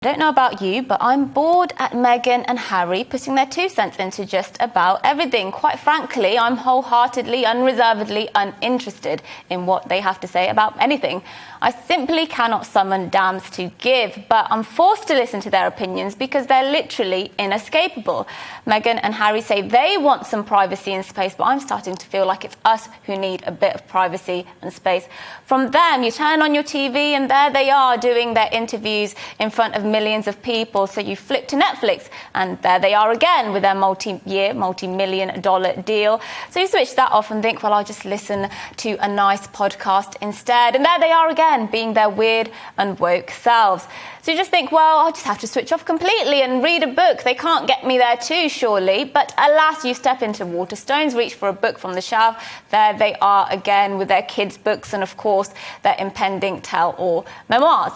I don't know about you, but I'm bored at Meghan and Harry putting their 2 cents into just about everything. Quite frankly, I'm wholeheartedly, unreservedly uninterested in what they have to say about anything. I simply cannot summon dams to give, but I'm forced to listen to their opinions because they're literally inescapable. Meghan and Harry say they want some privacy and space, but I'm starting to feel like it's us who need a bit of privacy and space. From them, you turn on your TV and there they are doing their interviews in front of millions of people. So you flip to Netflix and there they are again with their multi-year, multi-million-dollar deal. So you switch that off and think, well, I'll just listen to a nice podcast instead. And there they are again, being their weird and woke selves. So you just think, well, I'll just have to switch off completely and read a book. They can't get me there too, surely. But alas, you step into Waterstones, reach for a book from the shelf. There they are again with their kids' books and, of course, their impending tell-all memoirs.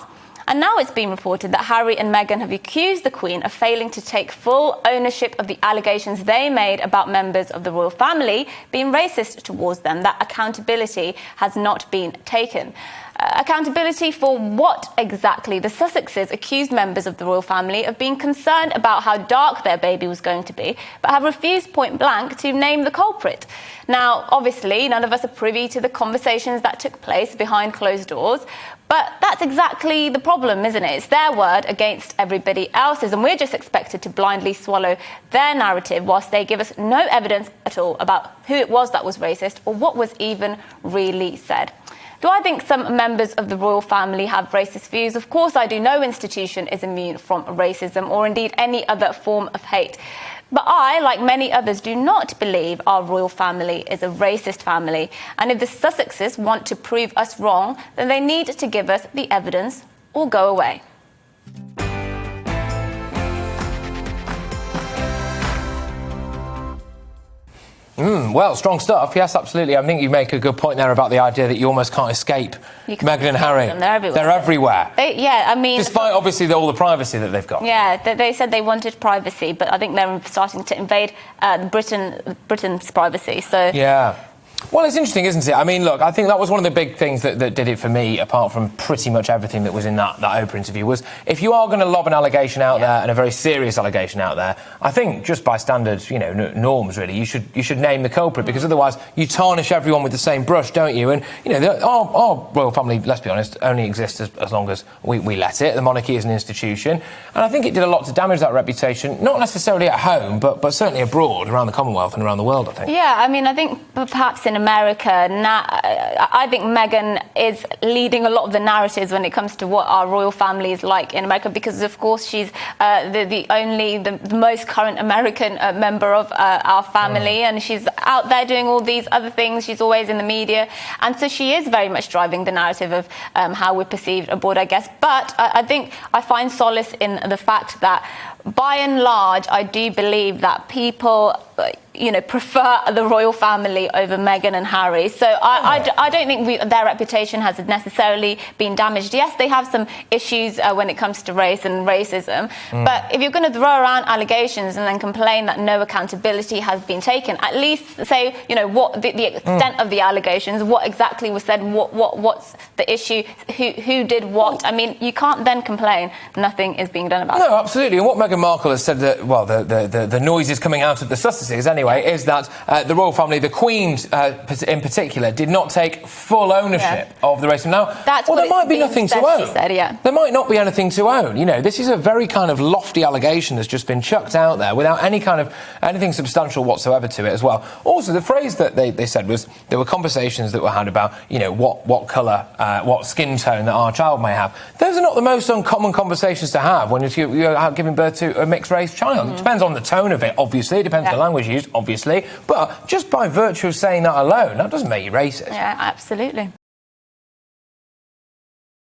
And now it's been reported that Harry and Meghan have accused the Queen of failing to take full ownership of the allegations they made about members of the royal family being racist towards them, that accountability has not been taken. Accountability for what exactly? The Sussexes accused members of the royal family of being concerned about how dark their baby was going to be, but have refused point blank to name the culprit. Now, obviously, none of us are privy to the conversations that took place behind closed doors, but that's exactly the problem, isn't it? It's their word against everybody else's, and we're just expected to blindly swallow their narrative whilst they give us no evidence at all about who it was that was racist or what was even really said. Do I think some members of the royal family have racist views? Of course I do. No institution is immune from racism or indeed any other form of hate. But I, like many others, do not believe our royal family is a racist family. And if the Sussexes want to prove us wrong, then they need to give us the evidence or go away. Well, strong stuff. Yes, absolutely. I think you make a good point there about the idea that you almost can't escape Meghan and Harry. They're everywhere. I mean, despite obviously all the privacy that they've got. Yeah, they said they wanted privacy, but I think they're starting to invade Britain's privacy. So yeah. Well, it's interesting, isn't it? I mean, look, I think that was one of the big things that did it for me, apart from pretty much everything that was in that Oprah interview, was if you are going to lob an allegation out there, and a very serious allegation out there, I think just by standard, norms, really, you should name the culprit, because otherwise you tarnish everyone with the same brush, don't you? And, our royal family, let's be honest, only exists as long as we let it. The monarchy is an institution. And I think it did a lot to damage that reputation, not necessarily at home, but certainly abroad, around the Commonwealth and around the world, I think. Yeah, I mean, I think perhaps in America, I think Meghan is leading a lot of the narratives when it comes to what our royal family is like in America, because of course she's the most current American member of our family, and she's out there doing all these other things. She's always in the media, and so she is very much driving the narrative of how we're perceived abroad, I guess. But I think I find solace in the fact that, by and large, I do believe that people prefer the royal family over Meghan and Harry. So I don't think their reputation has necessarily been damaged. Yes, they have some issues when it comes to race and racism. But if you're going to throw around allegations and then complain that no accountability has been taken, at least say, what the extent of the allegations, what exactly was said, what's the issue, who did what. I mean, you can't then complain nothing is being done about it. No, absolutely. And what Meghan Markle has said, that, well, the noises coming out of the Sussexes anyway, is that the royal family, the Queen in particular, did not take full ownership of the race. Now, there might be nothing to own. There might not be anything to own. This is a very kind of lofty allegation that's just been chucked out there without anything substantial whatsoever to it as well. Also, the phrase that they said was there were conversations that were had about, what colour, what skin tone that our child may have. Those are not the most uncommon conversations to have when you're giving birth to a mixed-race child. It depends on the tone of it, obviously. It depends on the language used, obviously. But just by virtue of saying that alone, that doesn't make you racist. Yeah, absolutely.